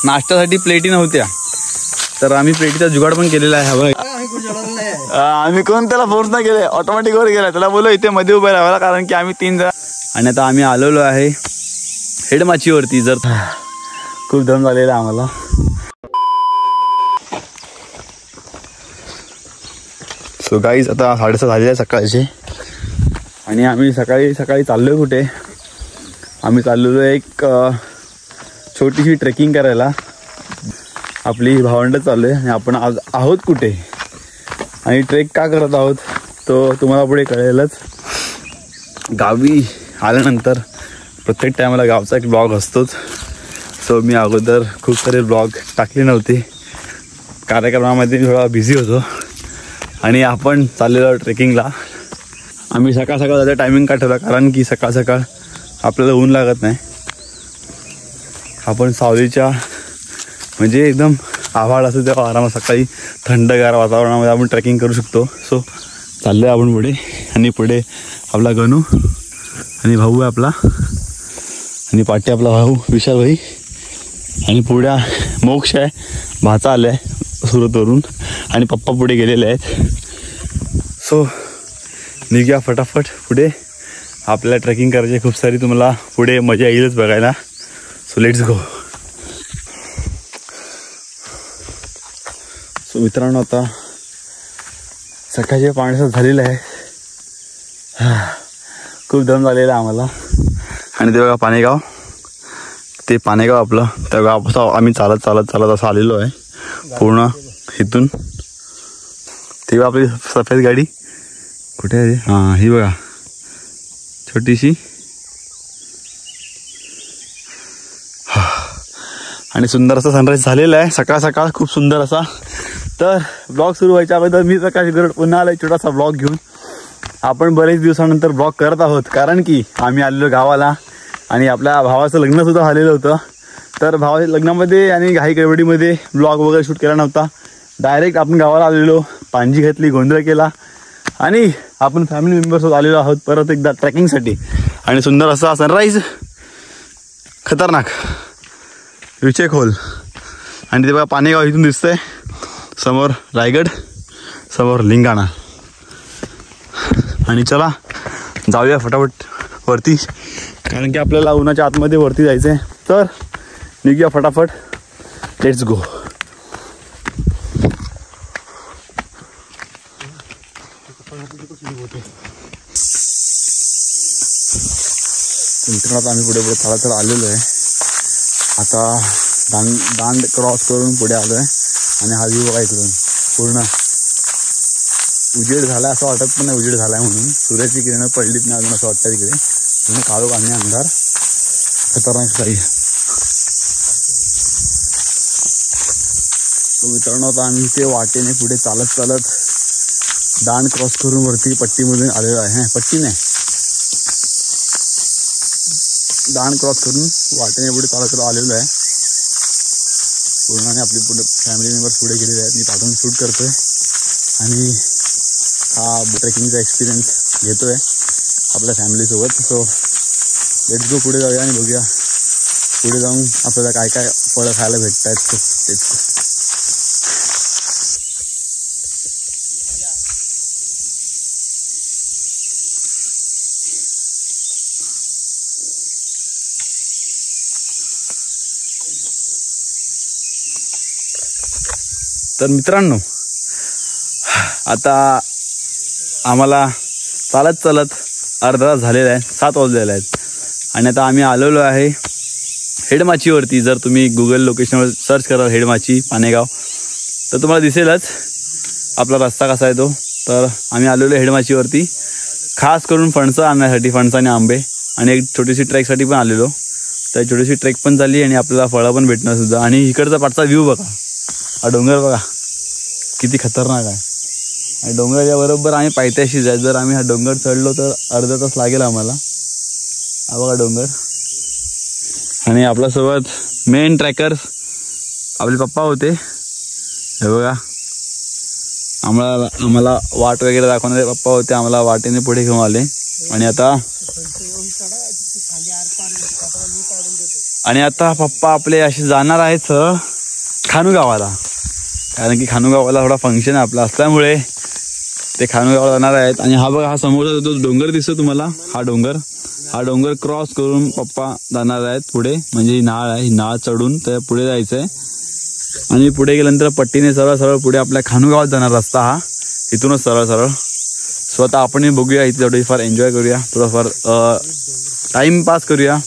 नाश्त्यासाठी प्लेटी नव्हत्या, तर आम्ही प्लेटीचा जुगाड पण केलेला आहे. हवं आम्ही कोण त्याला फोर्स नाही केले, ऑटोमॅटिक वर गेला. त्याला बोललो इथे मध्ये उभं राहायला, कारण की आम्ही 3 जण. आणि आता आम्ही आलेलो आहे हेडमाचीवरती. जर खूप दम झालेला आम्हाला. सो गाईज आता 6:30 झालेले आहे सकाळचे. आणि आम्ही सकाळी चाललोय कुठे? आम्ही चाललेलो एक छोटीशी ट्रेकिंग करायला. आपली भावंड चालू आहे. आणि आपण आज आहोत कुठे आणि ट्रेक का करत आहोत तो तुम्हाला पुढे कळेलच. गावी आल्यानंतर प्रत्येक टायमाला गावचा एक ब्लॉग असतोच. सो मी अगोदर खूप सारे ब्लॉग टाकले नव्हते, कार्यक्रमामध्ये थोडा बिझी होतो. आणि आपण चाललेलो ट्रेकिंगला. आम्ही सकाळ जायचं टायमिंग का ठेवला, कारण की सकाळ आपल्याला ऊन लागत नाही. आपण सावलीच्या म्हणजे एकदम आभाळ असतो तेव्हा आरामात सकाळी थंडगार वातावरणामध्ये आपण ट्रेकिंग करू शकतो. सो चाललो आहे आपण पुढे. आणि पुढे आपला गणू आणि भाऊ आहे आपला, आणि पाठी आपला भाऊ विशाल भाई, आणि पुढे मोक्ष आहे, भाचा आला आहे सुरतवरून, आणि पप्पा पुढे गेलेले आहेत. सो निघूया फटाफट पुढे. आपल्याला ट्रेकिंग करायची खूप सारी, तुम्हाला पुढे मजा येईलच बघायला. So let's go. सो मित्रांनो आता सकाळचे 5:30 झालेलं आहे. खूप दम झालेला आहे आम्हाला. आणि ते बघा पाणेगाव, ते पाणेगाव आपलं. त्या गावापासून आम्ही चालत असं आलेलो आहे पूर्ण इथून. तेव्हा आपली सफेद गाडी कुठे आहे? हां ही बघा छोटीशी. आणि सुंदर असा सनराईज झालेला आहे सकाळ खूप सुंदर असा. तर ब्लॉग सुरू व्हायच्या अगोदर मी प्रकाश गरड पुन्हा आलो छोटासा ब्लॉग घेऊन. आपण बरेच दिवसानंतर ब्लॉग करत आहोत, कारण की आम्ही आलेलो गावाला आणि आपल्या भावाचं लग्नसुद्धा झालेलं होतं. तर भावाच्या लग्नामध्ये आणि घाई गडबडीमध्ये ब्लॉग वगैरे शूट केला नव्हता. डायरेक्ट आपण गावाला आलेलो, पांजी घातली, गोंधळ केला, आणि आपण फॅमिली मेंबर्ससोबत आलेलो आहोत परत एकदा ट्रेकिंगसाठी. आणि सुंदर असा सनराईज, खतरनाक, विचे खोल. आणि ते बघा पाणेगाव इथून दिसतंय. समोर रायगड, समोर लिंगाणा. आणि चला जाऊया फटाफट वरती, कारण की आपल्याला उन्हाच्या आतमध्ये वरती जायचं आहे. तर निघूया फटाफट, लेट्स गो. मित्रांनो आम्ही पुढे चालत आलेलो आहे. आता दांड क्रॉस करून पुढे आलो आहे. आणि हा व्ह्यू बघा इकडून पूर्ण उजेड झाला असं वाटत पण नाही उजेड झालाय म्हणून. सूर्याची किरणं पडलीत नाही अजून असं वाटतं तिकडे. पूर्ण काळोख आणि अंधार, खतरनाक काही. तो मित्रांनो आता आम्ही इथे वाटेने पुढे चालत दांड क्रॉस करून वरती पट्टीमधून आलेलो आहे. पट्टी नाही, दांड क्रॉस करून वाटेने पुढे चालत आलेलो आहे पूर्ण. आणि आपली पुढे फॅमिली मेंबर्स पुढे गेलेले आहेत. मी पाठवून शूट करतोय आणि हा ट्रेकिंगचा एक्सपिरियन्स घेतोय आपल्या फॅमिलीसोबत. सो लेट्स गो, पुढे जाऊया आणि बघूया पुढे जाऊन आपल्याला काय काय फळं खायला भेटत आहेत. तेच तर मित्रांनो आता आम्हाला चालत अर्धा तास झालेला आहे, 7 वाजलेले आहेत. आणि आता आम्ही आलेलो आहे हेडमाचीवरती. जर तुम्ही गुगल लोकेशनवर सर्च कराल हेडमाची पाणेगाव तर तुम्हाला दिसेलच आपला रस्ता कसा आहे तो. तर आम्ही आलेलो हेडमाचीवरती खास करून फणसं आणण्यासाठी, फणसं आणि आंबे, आणि एक छोटीशी ट्रेकसाठी पण आलेलो. तर छोटीशी ट्रेक पण झाली आणि आपल्याला फळं पण भेटणार सुद्धा. आणि इकडचा पाठचा व्ह्यू बघा, हा डोंगर बघा किती खतरनाक आहे. आणि डोंगराच्या बरोबर आम्ही पायथ्याशीच आहे. जर आम्ही हा डोंगर चढलो तर अर्धा तास लागेल आम्हाला. हा बघा डोंगर. आणि आपल्यासोबत मेन ट्रॅकर्स आपले पप्पा होते. हे बघा आम्हाला वाट वगैरे दाखवणारे पप्पा होते. आम्हाला वाटेने पुढे घेऊन आले. आणि आता आणि आता पप्पा आपले असे जाणार आहेत सरळ खानुगावाला, कारण की खानुगावाला थोडा फंक्शन आपला असल्यामुळे ते खानुगावाला जाणार आहेत. आणि हा बघा, हा समोरचा जो डोंगर दिसतो तुम्हाला, हा डोंगर क्रॉस करून पप्पा जाणार आहेत पुढे. म्हणजे ही नाळ आहे, ही नाळ चढून त्या पुढे जायचंय. आणि पुढे गेल्यानंतर पट्टीने सरळ पुढे आपल्या खानुगावात जाणार रस्ता हा, इथूनच सरळ. स्वतः आपण बघूया इथे, थोडीफार एन्जॉय करूया, थोडंफार टाइम पास करूया.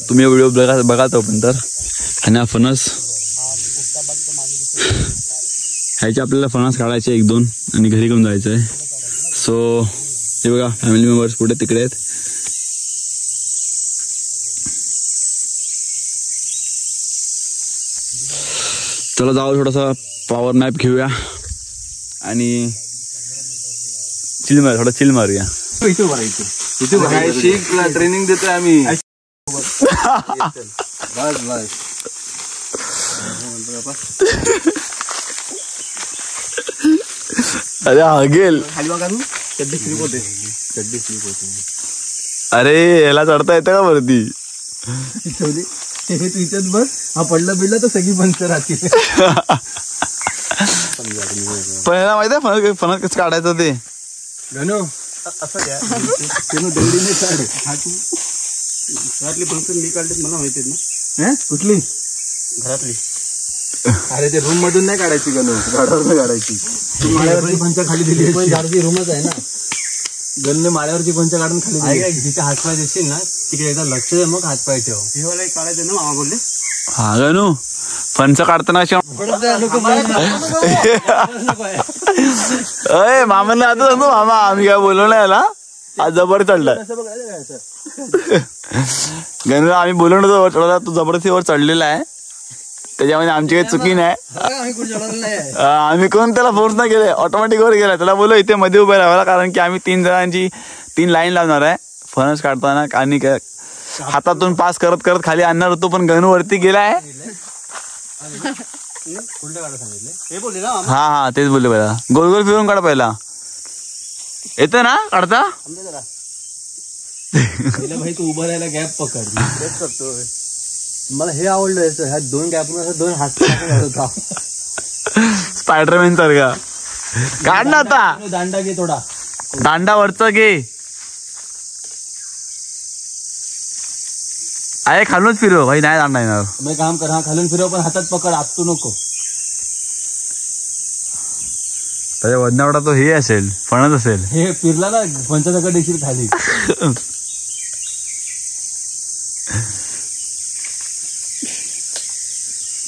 तुम्ही व्हिडिओ बघा तोपर्यंत. आणि हा फणस, ह्याचे आपल्याला फणस काढायचे 1-2 आणि घरी घेऊन जायचंय. सो हे बघा, फॅमिली मेंबर्स पुढे तिकडे आहेत. चला जाऊ, थोडासा पॉवर नॅप घेऊया आणि चिल मारूया. ट्रेनिंग देतोय आम्ही. अरे हगेल, अरे याला चढता येतं का वरती? तुझ्यात बस, हा पडला बिडला तर सगळी पंचर राहतील. पहिला माहिती आहे फणस कसं काढायचं ते? असं घ्या, दौडीने काढ. घरातली फंक्शन मी काढले, मला माहिती ना. कुठली घरातली? अरे ते रूम मधून नाही काढायची गणू, झाडावर काढायची. माळ्यावरची पंच खाली दिली, झाडची रूमच आहे ना. गणने माळ्यावरची पंच काढून खाली दिली. जिथे हातपाय दिसतील ना तिकडे एकदा लक्ष दे, मग हातपाय ठेव. हे काढायचं ना, मामा बोलले. हा गणू, फणस काढताना अय मामांना आता सांगतो, मामा आम्ही काय बोललो नाही याला, आज जबर चढलाय. गणू आम्ही बोललो नव्हतो चढला, तू जबरदस्तीवर चढलेला आहे. त्याच्यामध्ये आमची काही चुकी नाही. आम्ही कोण त्याला फोर्स नाही केले, ऑटोमॅटिक वर गेला. त्याला बोललो इथे मध्ये उभे राहायला, कारण की आम्ही 3 जणांची 3 लाईन लावणार आहे फणस काढताना. आणि हातातून पास करत खाली आणणार होतो, पण गणू वरती गेलाय. हा तेच बोलले, पहिला गोल फिरून काढा. पहिला येतं ना काढता? भाई तू उभं राहायला गॅप पकड. तेच करतोय. मला हे आवडलं, ह्या 2 गॅप 2 हात स्पायडरमॅन सारखा काढ ना. आता दांडा घे, थोडा दांडा वरचा घे. आहे खालूनच फिरव भाई, नाही दांडा येणार. मी काम कर, हा खालून फिरव, पण हातात पकड, आपटू नको. त्याच्या वजनावडा तो हे असेल, फणस असेल. हे फिरला ना पंचदगड देशील खाली.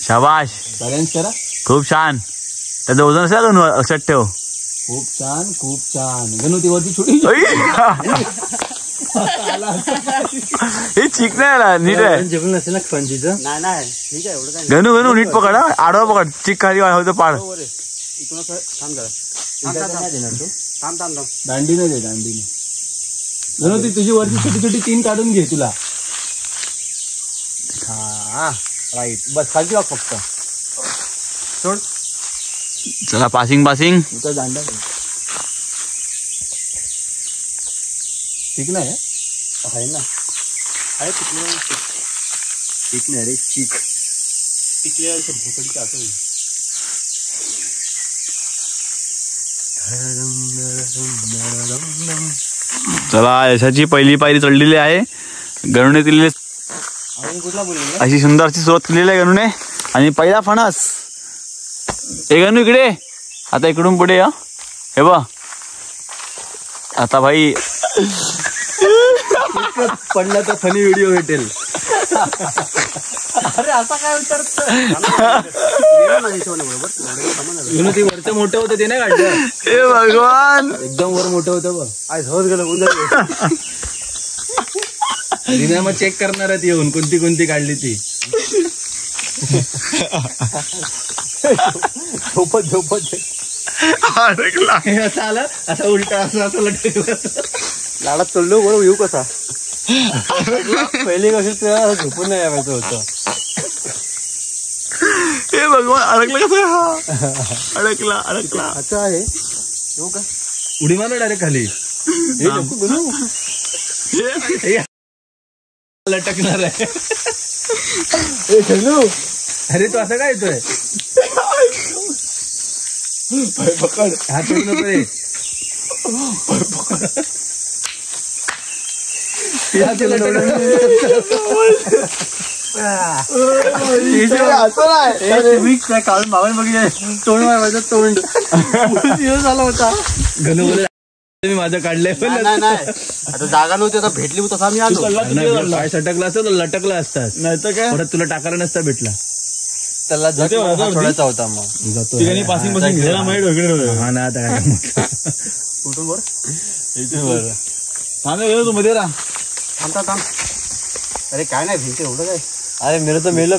शाबाश, बॅलन्स करा. खूप छान. त्याचं वजन असेल गणू, लक्षात ठेव. खूप छान गणू, ती वरती छोटी. हे चिक नाही नीट आहे. जेवण नसेल ना फंजीचं. नाही ठीक आहे, एवढं गणू नीट पकड, आडवा पकड. चिक खाली होतं पाड. इथून थांब जरा. दांडीने दे, दांडीने. गणू ती तुझी वरती छोटी 3 काढून घे तुला. हा राईट, बस खाली वाग फक्त. सोड. चला पासिंग. दांडा ठीक नाही आहे ना? आहे ठीक नाही रे, चिक टिकल्या भोकडी आठवण. चला यशाची पहिली पायरी चढलेली आहे. गणूने दिलेली अशी सुंदर अशी सुरुवात केलेली आहे गणूने. आणि पहिला फणस. हे गणू इकडे, आता इकडून पुढे या. हे बघ आता भाई पडला तर फनी व्हिडिओ भेटेल. अरे असा काय विचारत? ती वरचं मोठं होतं ते नाही काढलं. हे भगवान, एकदम वर मोठं होतं बघ. आज हवस गेलं. दिना मग चेक करणार आहेत येऊन कोणती काढली ती. झोपत असा आला, असा उलटा असं लटकला. लाडात चढलो बरोबर येऊ कसा. पहिली कशी झोपून नाही यायचं होतं. हे भगवान, अडकलं कसं? अडकला अच्छा आहे. येऊ का? उडी मारलं डायरेक्ट खाली. लटकणार आहे. अरे तू असं काय येतोय? पकड हात पकडू नको रे. काढून मागून बघितलं तोंड माझं तोंड झाला होता. मी माझं काढलंय. आता जागा नव्हती आता भेटली होती तसा मी आलो. पाय सटकला असतं लटकला असतात नाही तर काय परत तुला टाकायला नसता भेटला. त्याला सोडायचा होता मग जातो पासिंग घ्यायला माहिती. हा ना आता काय कुठून बरं इथे बरं थांबे तू मध्ये राहा. थांब. अरे काय नाही भेटते एवढं काय. अरे मेरे तर मेलो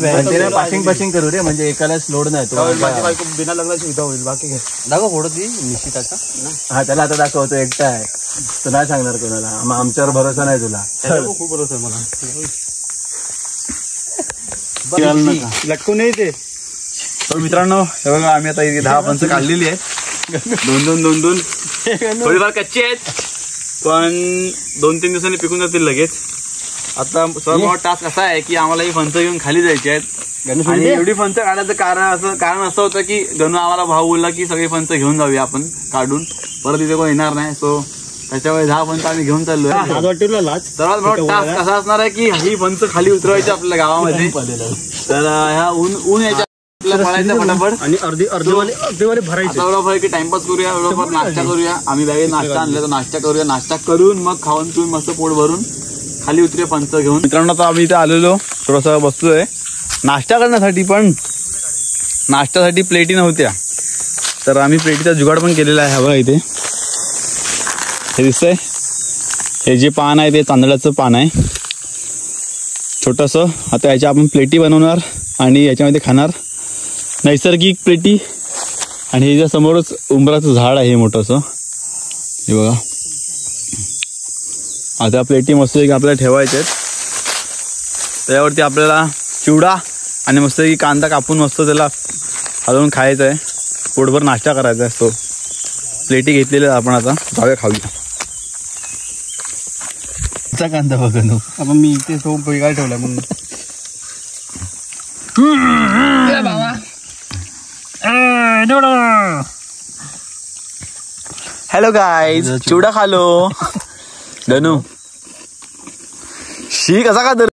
पासिंग करू रे म्हणजे एकालाच लोड नाही तो बिना लग्नाची सुविधा होईल. बाकी काय दाखव फोटो ती निश्चिताचा. हा त्याला आता दाखवतो एकटा आहे तो नाही सांगणार कोणाला. आमच्यावर भरोसा नाही तुला. खूप भरोसा आहे मला. लटकून नाही ते. तर मित्रांनो हे बघा आम्ही आता इथे 10 फणसं काढलेली आहेत. दोन थोडीफार कच्ची आहेत पण 2-3 दिवसांनी पिकून जातील लगेच. आता सर्वात मोठा टास्क असा आहे की आम्हाला ही फणसं घेऊन खाली जायची आहेत. आणि एवढी फणसं काढायचं कारण असं होतं की गणू आम्हाला भाऊ बोलला की सगळी फणसं घेऊन जाऊया आपण काढून परत इथे कोण येणार नाही. सो त्याच्यामुळे 10 फणसं आम्ही घेऊन चाललोय. सर्वात मोठा टास्क असा असणार आहे की ही फणसं खाली उतरवायची आपल्या गावामध्ये. तर ह्या ऊन याच्या पळायचं फटाफट आणि अर्धेवाले भरायचे. एवढं की टाइमपास करूया एवढं नाश्ता करूया. आम्ही बॅगेत नाश्ता आणला तर नाश्ता करूया. नाश्ता करून मग खाऊन पिऊन मस्त पोट भरून खाली उतरूया फणसं घेऊन. मित्रांनो आता आम्ही इथे आलेलो थोडासा बसतोय नाश्ता करण्यासाठी पण नाश्त्यासाठी प्लेटी नव्हत्या तर आम्ही प्लेटीचा जुगाड पण केलेला आहे. हवा इथे हे दिसतंय. हे जे पान आहे ते तांदळाचं पान आहे छोटंसं. आता याच्या आपण प्लेटी बनवणार आणि याच्यामध्ये खाणार नैसर्गिक प्लेटी. आणि ह्याच्या समोरच उंबराचं झाड आहे मोठंसं हे बघा. आता प्लेटी मस्त आपल्याला ठेवायच्या आहेत. त्याच्यावरती आपल्याला चिवडा आणि मस्त कांदा कापून मस्त त्याला हलवून खायचं आहे. पोटभर नाश्ता करायचा आहे. तो प्लेटी घेतलेल्या आपण आता जाऊया खाऊया. कांदा बघा आपण मी इथे तो वेगळा ठेवला म्हणून. हॅलो गाईज चिवडा खालो. गणू शी कसा का